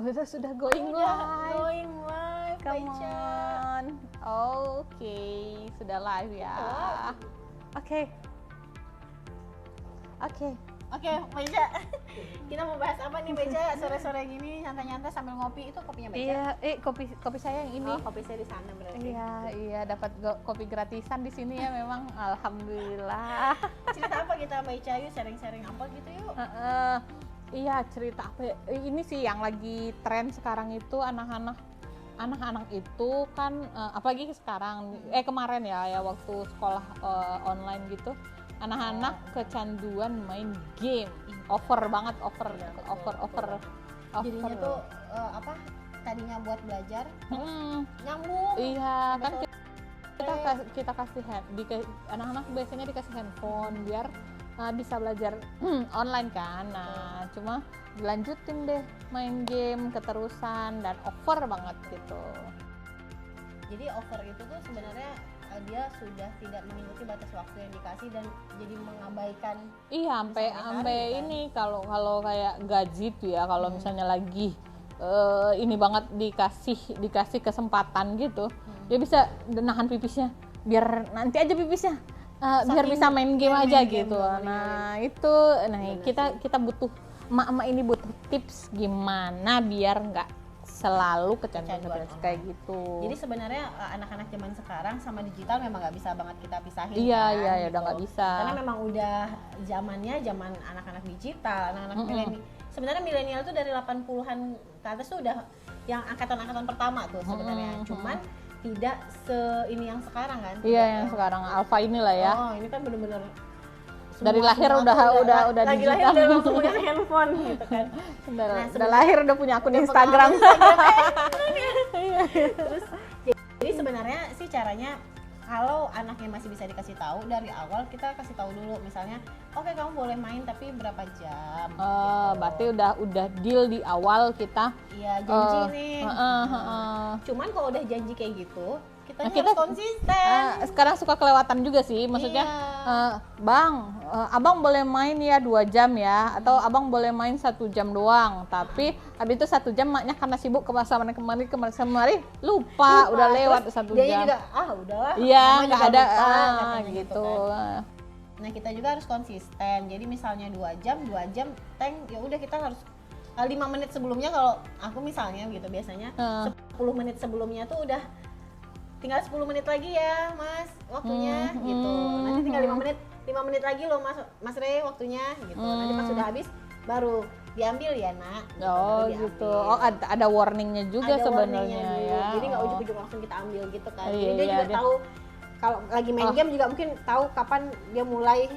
Sudah going live. Going live, Come Baca. on. Oke, sudah live ya. Oke. Oke, Baca. Kita mau bahas apa nih, Baca? Sore-sore gini nyantai-nyantai sambil ngopi. Itu kopinya Baca? Iya, kopi saya yang ini. Oh, kopi saya di sana berarti. Iya, dapat kopi gratisan di sini ya memang. Alhamdulillah. Cerita apa kita, Baca? Yuk sharing-sharing apa gitu yuk. Iya, cerita apa ya? Ini sih yang lagi tren sekarang itu anak-anak itu kan apalagi sekarang kemarin ya waktu sekolah online gitu, anak-anak kecanduan main game. Over banget. Jadinya tuh apa? Tadinya buat belajar, nyambung. Iya, kan kita kasih anak-anak biasanya dikasih handphone biar bisa belajar online kan. Nah, cuma dilanjutin deh main game keterusan dan over banget gitu. Jadi over itu tuh sebenarnya dia sudah tidak mengikuti batas waktu yang dikasih dan jadi mengabaikan. Iya, sampai kan? ini kalau kayak gaji tuh ya, kalau misalnya lagi ini banget dikasih kesempatan gitu, dia bisa nahan pipisnya biar nanti aja pipisnya. Biar bisa main game aja gitu. Nah, itu kita butuh emak-emak ini butuh tips gimana biar nggak selalu kecanduan kayak gitu. Jadi sebenarnya anak-anak zaman sekarang sama digital memang nggak bisa banget kita pisahin. Iya, kan, iya, gitu. udah nggak bisa. Karena memang udah zaman anak-anak digital, anak-anak milenial. Sebenarnya milenial tuh dari 80-an ke atas tuh udah yang angkatan-angkatan pertama tuh sebenarnya. Cuman tidak ini yang sekarang kan. Iya, yang sekarang alpha inilah ya. Oh, ini kan bener-bener dari lahir udah lagi digital. lahir udah langsung punya handphone gitu kan. Udah lahir udah punya akun Instagram. Terus jadi sebenarnya sih caranya kalau anaknya masih bisa dikasih tahu dari awal, kita kasih tahu dulu misalnya, oke, kamu boleh main tapi berapa jam. Gitu. Berarti udah deal di awal kita. Iya, janji nih. Cuman kalau udah janji kayak gitu, kita harus konsisten. Sekarang suka kelewatan juga sih, maksudnya Bang, abang boleh main ya 2 jam ya, atau abang boleh main 1 jam doang, tapi habis itu 1 jam maknya karena sibuk kemari lupa udah lewat 1 jam. Dia juga udahlah. Iya, nggak ada gitu. Kan. Nah, kita juga harus konsisten. Jadi misalnya 2 jam tank, ya udah kita harus 5 menit sebelumnya, kalau aku misalnya gitu biasanya 10 menit sebelumnya tuh udah tinggal 10 menit lagi ya Mas waktunya gitu. Nanti tinggal 5 menit lagi loh Mas Rey waktunya gitu. Nanti pas sudah habis baru diambil ya nak. Gitu. Oh, ada warningnya juga sebenarnya ya. Jadi nggak ujuk-ujuk langsung kita ambil gitu kan. Iya, Jadi dia juga tahu kalau lagi main game juga mungkin tahu kapan dia mulai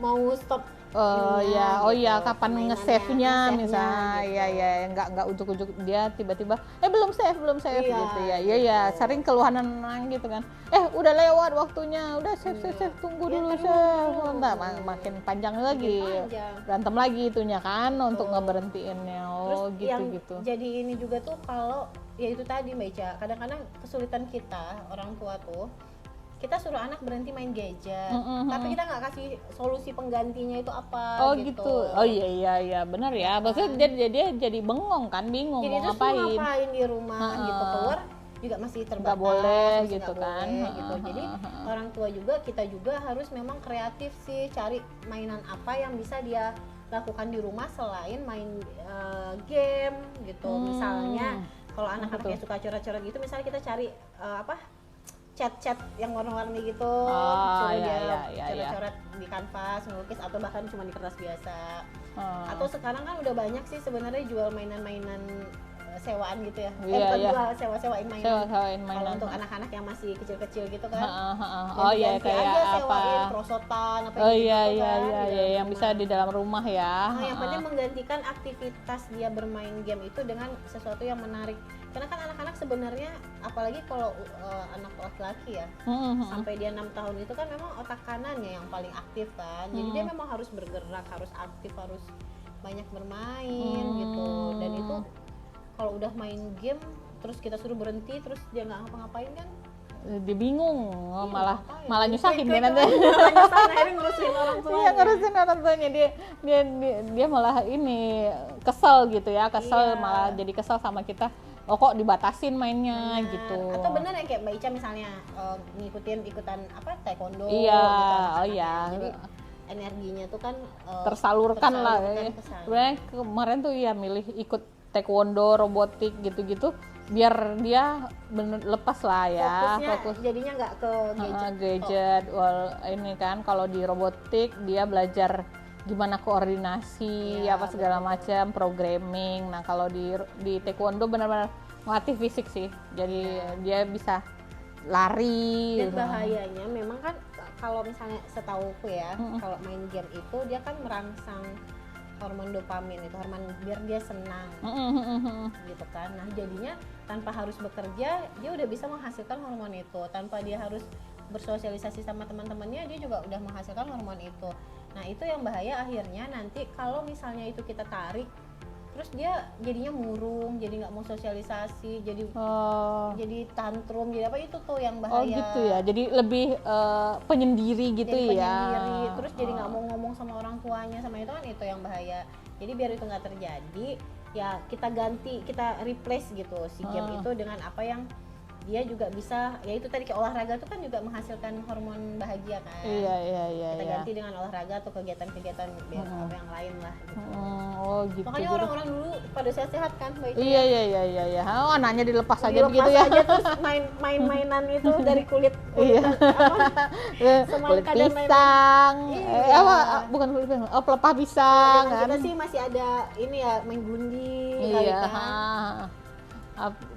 mau stop. Kapan nge-save-nya misalnya. Gitu. Iya, nggak ujuk-ujuk dia tiba-tiba belum save gitu ya. Iya, sering keluhan anak gitu kan. Udah lewat waktunya, udah save, tunggu dulu save. Entah, makin panjang lagi. Berantem lagi itunya kan untuk ngeberhentiinnya. Terus yang gitu. jadi ini juga tuh kalau ya itu tadi Mbak Ica, kadang-kadang kesulitan kita orang tua tuh, kita suruh anak berhenti main gadget, tapi kita nggak kasih solusi penggantinya itu apa. Gitu. Oh iya benar ya. Maksudnya dia jadi bengong kan, bingung jadi mau ngapain di rumah gitu, keluar juga masih terbatas, nggak boleh masih gitu nggak kan. boleh, gitu. Jadi orang tua juga, kita juga harus memang kreatif sih, cari mainan apa yang bisa dia lakukan di rumah selain main game gitu. Misalnya kalau anak-anaknya suka coret-coret gitu, misalnya kita cari cat yang warna-warni gitu, suruh dia coret-coret di kanvas, melukis, atau bahkan cuma di kertas biasa. Atau sekarang kan udah banyak sih sebenarnya jual mainan-mainan sewaan gitu ya. Jual sewa-sewain mainan. Kalau untuk anak-anak yang masih kecil-kecil gitu kan. Kayak aja apa? sewain prosotan apa Yang bisa di dalam rumah ya. Yang penting menggantikan aktivitas dia bermain game itu dengan sesuatu yang menarik. Karena kan anak-anak sebenarnya, apalagi kalau anak laki-laki ya, sampai dia 6 tahun itu kan memang otak kanannya yang paling aktif kan. Jadi dia memang harus bergerak, harus aktif, harus banyak bermain gitu. Dan itu kalau udah main game terus kita suruh berhenti terus dia nggak ngapa-ngapain kan dia bingung, malah Makanya, nyusahin dia kayak nanti. malah nyusahin, akhirnya ngurusin orang tua. Iya, ngurusin orang tuanya, dia malah ini kesel gitu ya, Iya. malah jadi kesel sama kita. Oh kok dibatasin mainnya Bener. gitu. Atau bener yang kayak Mbak Ica misalnya ikutan apa taekwondo Iya, gitu oh anak-anaknya. iya. Jadi energinya tuh kan Tersalurkan lah. ke sana. Sebenarnya kemarin tuh ya milih ikut taekwondo, robotik gitu-gitu biar dia bener lepas lah ya. Fokusnya jadinya nggak ke gadget. Gadget. Ini kan kalau di robotik dia belajar gimana koordinasi Iya, apa segala macam, programming. Nah, kalau di taekwondo benar-benar melatih fisik sih. Jadi dia bisa lari Dan gitu. bahayanya memang kan kalau misalnya setauku ya, kalau main game itu dia kan merangsang hormon dopamin, itu hormon biar dia senang gitu kan. Nah jadinya tanpa harus bekerja dia udah bisa menghasilkan hormon itu, tanpa dia harus bersosialisasi sama teman-temannya dia juga udah menghasilkan hormon itu. Nah itu yang bahaya akhirnya nanti kalau misalnya itu kita tarik terus dia jadinya murung, jadi nggak mau sosialisasi, jadi tantrum, jadi apa, itu tuh yang bahaya. Oh gitu ya, jadi lebih penyendiri gitu jadi ya. penyendiri, terus jadi nggak mau ngomong sama orang tuanya, sama itu kan itu yang bahaya. Jadi biar itu nggak terjadi ya kita ganti, kita replace gitu si game itu dengan apa yang dia juga bisa, ya itu tadi kayak olahraga itu kan juga menghasilkan hormon bahagia kan. Iya. Kita ganti dengan olahraga atau kegiatan-kegiatan biar apa yang lain lah gitu. Oh gitu. Makanya orang-orang dulu pada sehat-sehat kan, baik. Iya. Oh, anaknya dilepas aja Dilepas begitu ya. aja terus main-mainan itu dari kulit Kulit semangka dan lain-lain. pisang. Iya. Bukan kulit pisang. Oh, pelepah pisang Zaman kan. kita sih masih ada ini ya, main gundi kali Iya. kan.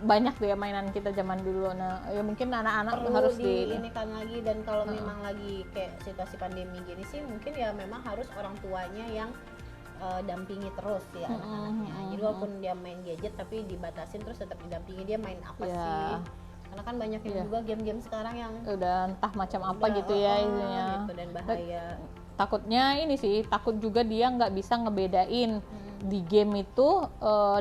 Banyak tuh ya mainan kita zaman dulu. Nah, ya mungkin anak-anak Perlu harus ini kan lagi, dan kalau memang lagi kayak situasi pandemi gini sih mungkin ya memang harus orang tuanya yang dampingi terus ya anak-anaknya. Jadi walaupun dia main gadget tapi dibatasin, terus tetap didampingi dia main apa sih. Karena kan banyak juga game-game sekarang yang udah entah macam apa gitu ya ininya. gitu, dan bahaya. Takutnya ini sih, takut juga dia nggak bisa ngebedain di game itu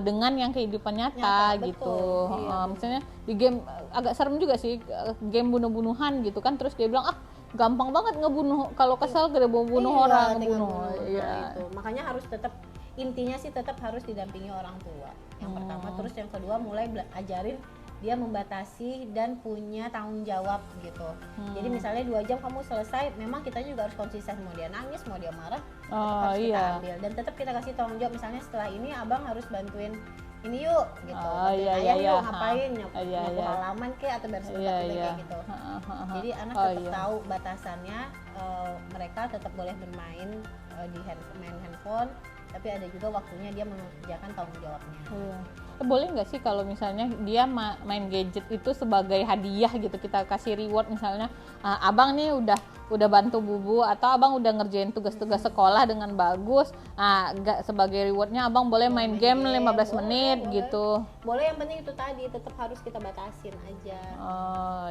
dengan yang kehidupan nyata gitu. Iya. Misalnya di game agak serem juga sih, game bunuh-bunuhan gitu kan, terus dia bilang gampang banget ngebunuh, kalau kesal gede bunuh orang, tinggal ngebunuh. bunuh. Iya. Nah, itu makanya harus tetap, intinya sih tetap harus didampingi orang tua yang pertama, terus yang kedua mulai ajarin dia membatasi dan punya tanggung jawab gitu. Jadi misalnya 2 jam kamu selesai, memang kita juga harus konsisten, mau dia nangis mau dia marah tetap harus kita ambil, dan tetap kita kasih tanggung jawab. Misalnya setelah ini abang harus bantuin ini yuk gitu, bantuin ayah yuk ngapain, nyapu halaman kayak atau beres tempat kayak gitu. Jadi anak tetap tahu batasannya, mereka tetap boleh bermain di main handphone, tapi ada juga waktunya dia mengerjakan tanggung jawabnya. Boleh nggak sih kalau misalnya dia main gadget itu sebagai hadiah gitu, kita kasih reward, misalnya abang nih udah bantu bubu, atau abang udah ngerjain tugas-tugas sekolah dengan bagus, sebagai rewardnya abang boleh main game 15 menit boleh. gitu. Boleh, yang penting itu tadi tetap harus kita batasin aja.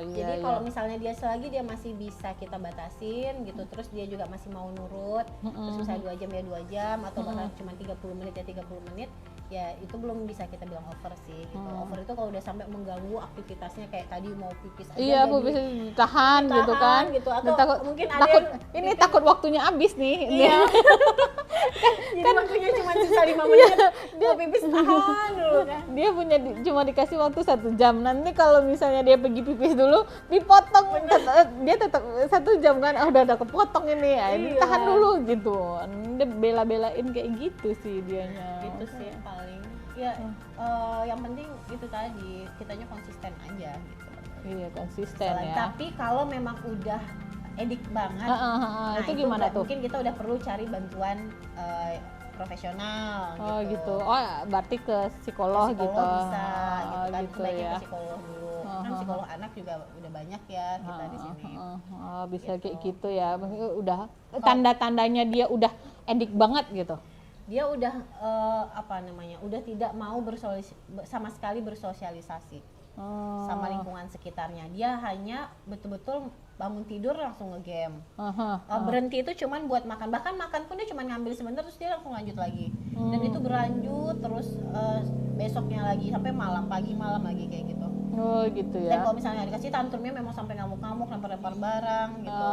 Jadi Iya. kalau misalnya dia selagi dia masih bisa kita batasin gitu, terus dia juga masih mau nurut, terus misalnya 2 jam ya 2 jam, atau bahkan cuma 30 menit ya 30 menit, ya itu belum bisa kita bilang over sih gitu. Over itu kalau udah sampai mengganggu aktivitasnya, kayak tadi mau pipis aja Iya, bu bisa ditahan gitu kan. gitu. Atau takut, mungkin ada takut yang ini takut waktunya habis nih. Iya. Jadi waktunya cuma sisa 5 menit, mau pipis tahan dulu kan. Dia punya cuma dikasih waktu 1 jam. Nanti kalau misalnya dia pergi pipis dulu, dipotong. Dia tetap 1 jam kan. Udah kepotong ini. Ini tahan dulu gitu. Dia bela-belain kayak gitu sih dianya. Itu sih paling. Ya yang penting itu tadi, kitanya konsisten aja gitu. Iya, konsisten ya. Tapi kalau memang udah edik banget, itu gimana tuh? Mungkin kita udah perlu cari bantuan profesional gitu. Oh, berarti ke psikolog gitu. Bisa gitu kan, gitu sebaiknya ya. ke psikolog dulu. Kan psikolog anak juga udah banyak ya kita di sini. Bisa kayak gitu ya. Maksudnya udah tanda-tandanya dia udah edik banget gitu. Dia udah udah tidak mau sama sekali bersosialisasi sama lingkungan sekitarnya. Dia hanya betul-betul bangun tidur langsung nge-game. Berhenti itu cuman buat makan. Bahkan makan pun dia cuman ngambil sebentar terus dia langsung lanjut lagi. Dan itu berlanjut terus besoknya lagi sampai malam, pagi malam lagi kayak gitu. Oh gitu Dan ya. kalau misalnya dikasih tantrumnya memang sampai ngamuk-ngamuk, lempar-lempar barang gitu.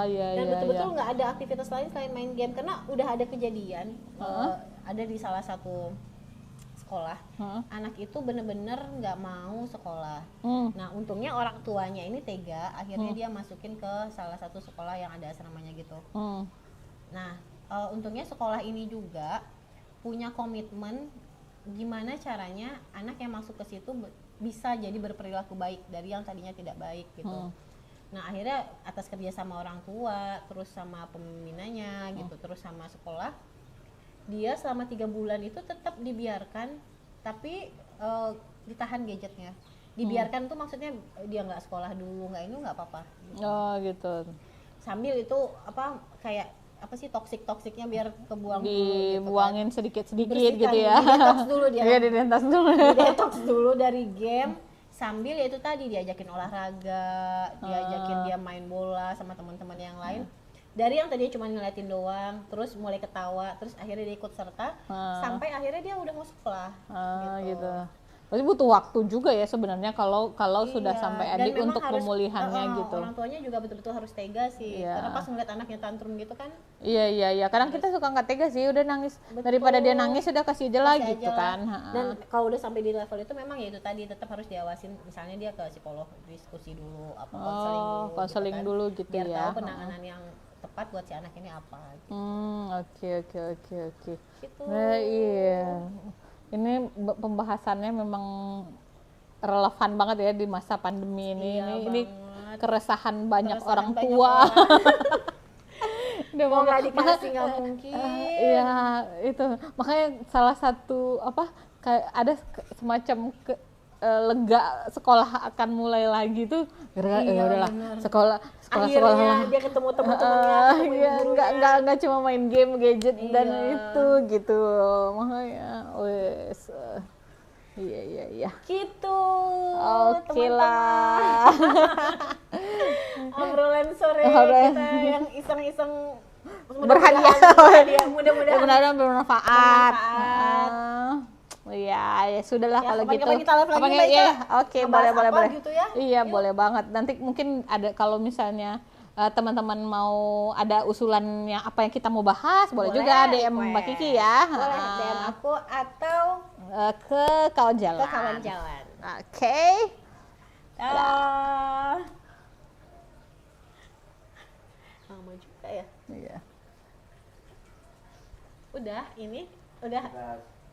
Iya Dan iya betul-betul iya. nggak ada aktivitas lain selain main game, karena udah ada kejadian ada di salah satu sekolah, anak itu bener-bener nggak mau sekolah. Nah untungnya orang tuanya ini tega, akhirnya dia masukin ke salah satu sekolah yang ada asramanya gitu. Nah untungnya sekolah ini juga punya komitmen gimana caranya anak yang masuk ke situ bisa jadi berperilaku baik dari yang tadinya tidak baik gitu. Nah akhirnya atas kerjasama orang tua, terus sama pembinanya gitu, terus sama sekolah, dia selama 3 bulan itu tetap dibiarkan, tapi ditahan gadgetnya. Dibiarkan tuh maksudnya dia nggak sekolah dulu, nggak ini nggak apa-apa gitu. Oh gitu. Sambil itu apa kayak apa sih toksiknya biar kebuang Dibuangin dulu gitu kan. sedikit-sedikit gitu ya. Detox dulu dia. Iya, detox dulu. Detox dulu dari game, sambil ya itu tadi diajakin olahraga, diajakin dia main bola sama teman-teman yang lain. Dari yang tadinya cuma ngeliatin doang, terus mulai ketawa, terus akhirnya dia ikut serta, sampai akhirnya dia udah mau sekolah. Gitu. Berarti butuh waktu juga ya sebenarnya kalau sudah sampai adik untuk pemulihannya gitu. Orang tuanya juga betul-betul harus tega sih, karena pas ngeliat anaknya tantrum gitu kan. Iya. Kadang kita suka nggak tega sih, udah nangis. Daripada dia nangis udah kasih aja lah gitu kan. Dan kalau udah sampai di level itu memang ya itu tadi tetap harus diawasin, misalnya dia ke psikolog, diskusi dulu, apa konseling dulu gitu biar ya. tahu penanganan yang tepat buat si anak ini apa gitu. Oke. Gitu. Nah, iya. Ini pembahasannya memang relevan banget ya di masa pandemi ini. Ini keresahan banyak orang tua. Mau nggak dikasih nggak mungkin. Iya itu makanya salah satu apa kayak ada semacam lega sekolah akan mulai lagi tuh udahlah sekolah dia ketemu teman-temannya, nggak cuma main game gadget dan itu gitu makanya wes iya gitu. Oke lah. Obrolan sore kita yang iseng-iseng berhadiah mudah-mudahan bermanfaat. Ya sudahlah ya, kalau gitu. Kita live lagi ya, oke, boleh. Gitu ya? Iya, yuk. Boleh banget. Nanti mungkin ada kalau misalnya teman-teman mau ada usulan yang apa yang kita mau bahas, boleh juga DM Mbak Kiki ya. Boleh DM aku atau ke kawan jalan. Oke. Lama juga ya. Iya. Udah.